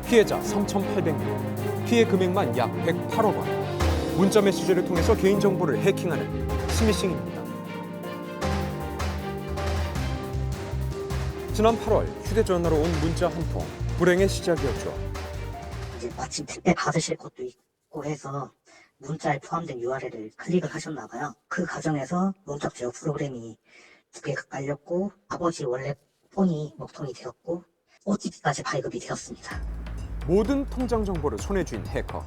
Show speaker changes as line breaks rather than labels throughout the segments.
피해자 3,800명, 피해 금액만 약 108억 원. 문자 메시지를 통해서 개인정보를 해킹하는 스미싱입니다. 지난 8월 휴대전화로 온 문자 한 통, 불행의 시작이었죠.
이제 마침 택배 받으실 것도 있고 해서 문자에 포함된 URL을 클릭을 하셨나 봐요. 그 과정에서 문자 제어 프로그램이 2개가 깔렸고 아버지 원래 폰이 먹통이 되었고 OTP까지 발급이 되었습니다.
모든 통장 정보를 손에 쥔 해커.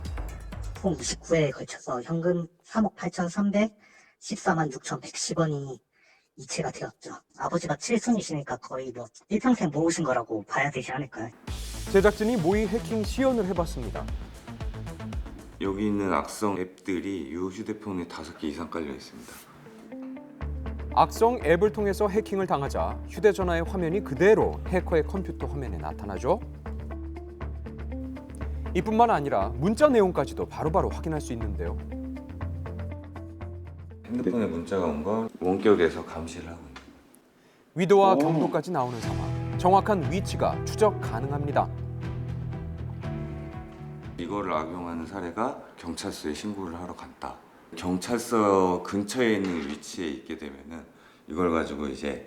총 29회에 걸쳐서 현금 3억 8,314만 6,110원이 이체가 되었죠. 아버지가 7순이시니까 거의 뭐 일평생 모으신 거라고 봐야 되지 않을까요?
제작진이 모의 해킹 시연을 해봤습니다.
여기 있는 악성 앱들이 이 휴대폰에 5개 이상 깔려 있습니다.
악성 앱을 통해서 해킹을 당하자 휴대전화의 화면이 그대로 해커의 컴퓨터 화면에 나타나죠. 이뿐만 아니라 문자 내용까지도 바로바로 확인할 수 있는데요.
핸드폰에 문자가 온 걸 원격에서 감시를 하고 있는.
위도와 경도까지 나오는 상황. 정확한 위치가 추적 가능합니다.
이거를 악용하는 사례가 경찰서에 신고를 하러 갔다. 경찰서 근처에 있는 위치에 있게 되면은 이걸 가지고 이제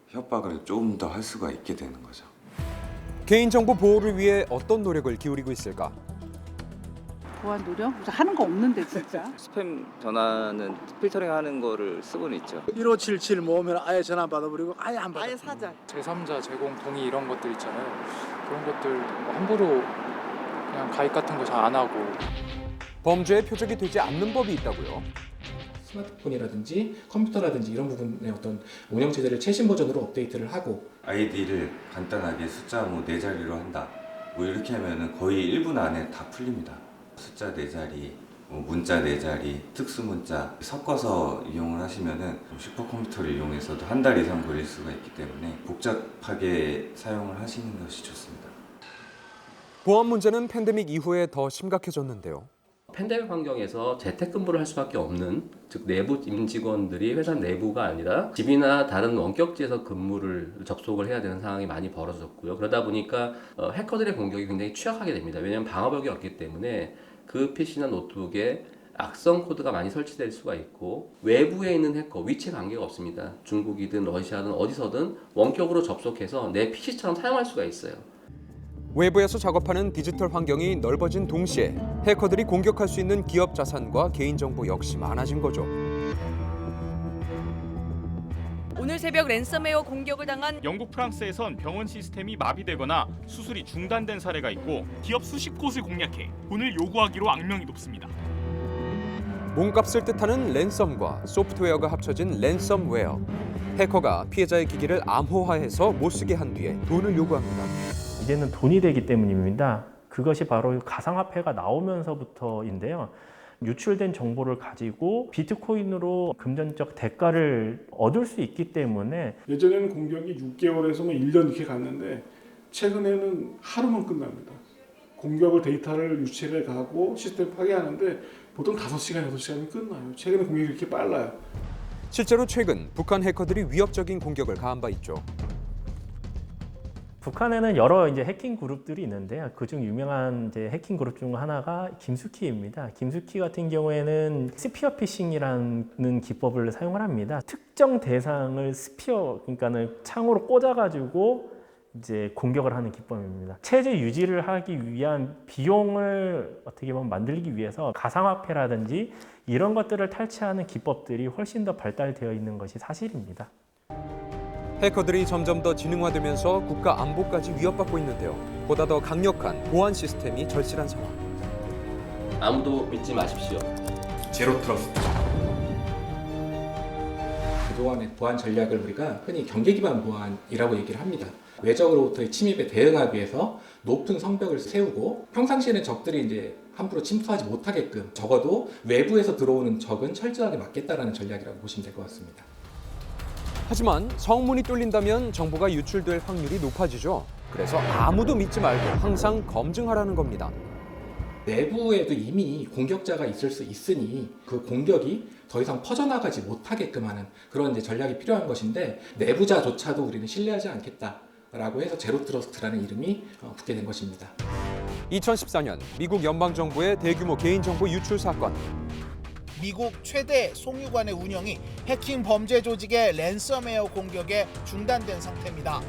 협박을 조금 더 할 수가 있게 되는 거죠.
개인정보 보호를 위해 어떤 노력을 기울이고 있을까?
보안 노력? 하는 거 없는데 진짜.
스팸 전화는 필터링 하는 거를 쓰고는 있죠.
1577 모으면 아예 전화 안 받아버리고 아예 안 받아.
아예 사자.
제3자 제공 동의 이런 것들 있잖아요. 그런 것들 뭐 함부로 그냥 가입 같은 거 잘 안 하고.
범죄의 표적이 되지 않는 법이 있다고요?
스마트폰이라든지 컴퓨터라든지 이런 부분의 어떤 운영체제를 최신 버전으로 업데이트를 하고
아이디를 간단하게 숫자 뭐 4자리로 한다. 뭐 이렇게 하면은 거의 1분 안에 다 풀립니다. 숫자 4자리, 뭐 문자 4자리, 특수 문자 섞어서 이용을 하시면은 슈퍼컴퓨터를 이용해서도 한 달 이상 걸릴 수가 있기 때문에 복잡하게 사용을 하시는 것이 좋습니다.
보안 문제는 팬데믹 이후에 더 심각해졌는데요.
팬데믹 환경에서 재택근무를 할 수밖에 없는, 즉 내부 임직원들이 회사 내부가 아니라 집이나 다른 원격지에서 근무를 접속을 해야 되는 상황이 많이 벌어졌고요. 그러다 보니까 해커들의 공격이 굉장히 취약하게 됩니다. 왜냐하면 방어벽이 없기 때문에 그 PC나 노트북에 악성 코드가 많이 설치될 수가 있고, 외부에 있는 해커, 위치 관계가 없습니다. 중국이든 러시아든 어디서든 원격으로 접속해서 내 PC처럼 사용할 수가 있어요.
외부에서 작업하는 디지털 환경이 넓어진 동시에 해커들이 공격할 수 있는 기업 자산과 개인정보 역시 많아진 거죠.
오늘 새벽 랜섬웨어 공격을 당한
영국 프랑스에선 병원 시스템이 마비되거나 수술이 중단된 사례가 있고 기업 수십 곳을 공략해 돈을 요구하기로 악명이 높습니다.
몸값을 뜻하는 랜섬과 소프트웨어가 합쳐진 랜섬웨어. 해커가 피해자의 기기를 암호화해서 못쓰게 한 뒤에 돈을 요구합니다.
이제는 돈이 되기 때문입니다. 그것이 바로 가상화폐가 나오면서부터인데요. 유출된 정보를 가지고 비트코인으로 금전적 대가를 얻을 수 있기 때문에
예전에는 공격이 6개월에서 뭐 1년 이렇게 갔는데 최근에는 하루만 끝납니다. 공격을 데이터를 유출해 가고 시스템 파괴하는데 보통 5시간, 6시간이면 끝나요. 최근에 공격이 이렇게 빨라요.
실제로 최근 북한 해커들이 위협적인 공격을 가한 바 있죠.
북한에는 여러 해킹 그룹들이 있는데요. 그중 유명한 해킹 그룹 중 하나가 김수키입니다. 김수키 같은 경우에는 스피어 피싱이라는 기법을 사용을 합니다. 특정 대상을 스피어, 그러니까는 창으로 꽂아가지고 이제 공격을 하는 기법입니다. 체제 유지를 하기 위한 비용을 어떻게 보면 만들기 위해서 가상화폐라든지 이런 것들을 탈취하는 기법들이 훨씬 더 발달되어 있는 것이 사실입니다.
해커들이 점점 더 지능화되면서 국가 안보까지 위협받고 있는데요. 보다 더 강력한 보안 시스템이 절실한 상황.
아무도 믿지 마십시오.
제로 트러스트. 그동안의 보안 전략을 우리가 흔히 경계 기반 보안이라고 얘기를 합니다. 외적으로부터의 침입에 대응하기 위해서 높은 성벽을 세우고 평상시에는 적들이 이제 함부로 침투하지 못하게끔 적어도 외부에서 들어오는 적은 철저하게 막겠다라는 전략이라고 보시면 될 것 같습니다.
하지만 성문이 뚫린다면 정보가 유출될 확률이 높아지죠. 그래서 아무도 믿지 말고 항상 검증하라는 겁니다.
내부에도 이미 공격자가 있을 수 있으니 그 공격이 더 이상 퍼져나가지 못하게끔 하는 그런 이제 전략이 필요한 것인데, 내부자조차도 우리는 신뢰하지 않겠다라고 해서 제로 트러스트라는 이름이 붙게 된 것입니다.
2014년 미국 연방정부의 대규모 개인정보 유출 사건.
미국 최대 송유관의 운영이 해킹 범죄 조직의 랜섬웨어 공격에 중단된 상태입니다.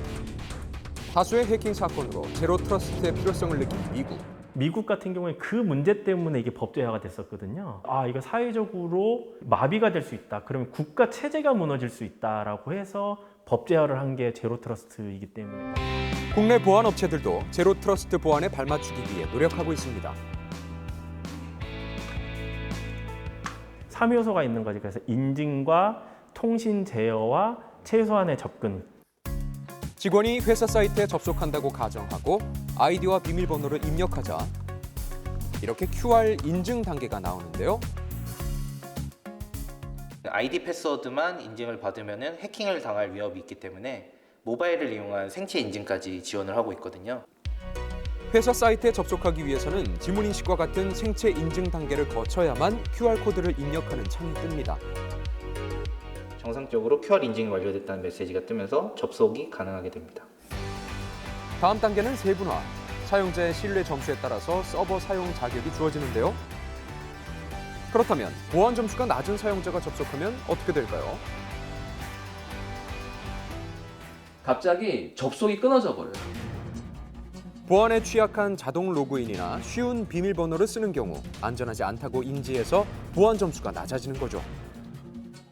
다수의 해킹 사건으로 제로 트러스트의 필요성을 느낀 미국.
미국 같은 경우에 그 문제 때문에 이게 법제화가 됐었거든요. 이거 사회적으로 마비가 될 수 있다. 그러면 국가 체제가 무너질 수 있다라고 해서 법제화를 한 게 제로 트러스트이기 때문에.
국내 보안 업체들도 제로 트러스트 보안에 발맞추기 위해 노력하고 있습니다.
3요소가 있는 거지. 그래서 인증과 통신 제어와 최소한의 접근.
직원이 회사 사이트에 접속한다고 가정하고 아이디와 비밀번호를 입력하자 이렇게 QR 인증 단계가 나오는데요.
아이디 패스워드만 인증을 받으면 해킹을 당할 위협이 있기 때문에 모바일을 이용한 생체 인증까지 지원을 하고 있거든요.
회사 사이트에 접속하기 위해서는 지문인식과 같은 생체 인증 단계를 거쳐야만 QR코드를 입력하는 창이 뜹니다.
정상적으로 QR 인증이 완료됐다는 메시지가 뜨면서 접속이 가능하게 됩니다.
다음 단계는 세분화. 사용자의 신뢰 점수에 따라서 서버 사용 자격이 주어지는데요. 그렇다면 보안 점수가 낮은 사용자가 접속하면 어떻게 될까요?
갑자기 접속이 끊어져 버려요.
보안에 취약한 자동 로그인이나 쉬운 비밀번호를 쓰는 경우 안전하지 않다고 인지해서 보안 점수가 낮아지는 거죠.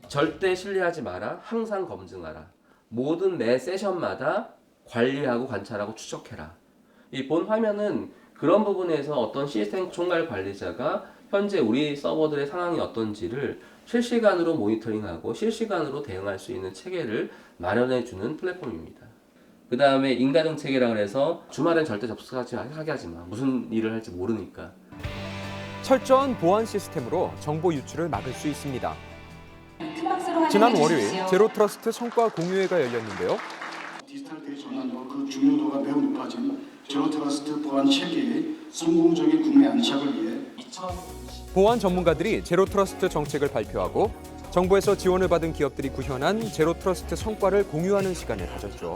절대 신뢰하지 마라. 항상 검증하라. 모든 매 세션마다 관리하고 관찰하고 추적해라. 이 본 화면은 그런 부분에서 어떤 시스템 총괄 관리자가 현재 우리 서버들의 상황이 어떤지를 실시간으로 모니터링하고 실시간으로 대응할 수 있는 체계를 마련해주는 플랫폼입니다. 그 다음에 인가정 체계라고 해서 주말엔 절대 접속하게 하지 마. 무슨 일을 할지 모르니까.
철저한 보안 시스템으로 정보 유출을 막을 수 있습니다. 지난 월요일 제로 트러스트 성과 공유회가 열렸는데요.
디지털 대전환으로 그 중요도가 매우 높아진 제로 트러스트 보안 체계의 성공적인 국내 안착을 위해
보안 전문가들이 제로 트러스트 정책을 발표하고 정부에서 지원을 받은 기업들이 구현한 제로 트러스트 성과를 공유하는 시간을 가졌죠.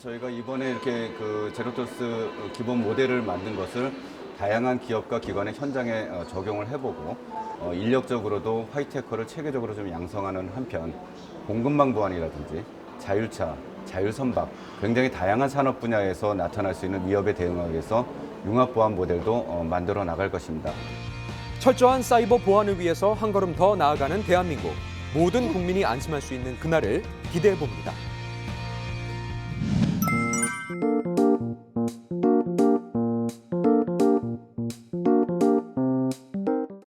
저희가 이번에 이렇게 그 제로 트러스트 기본 모델을 만든 것을 다양한 기업과 기관의 현장에 적용을 해보고 인력적으로도 화이트 해커를 체계적으로 좀 양성하는 한편 공급망 보안이라든지 자율차, 자율선박 굉장히 다양한 산업 분야에서 나타날 수 있는 위협에 대응하기 위해서 융합 보안 모델도 만들어 나갈 것입니다.
철저한 사이버 보안을 위해서 한 걸음 더 나아가는 대한민국. 모든 국민이 안심할 수 있는 그날을 기대해 봅니다.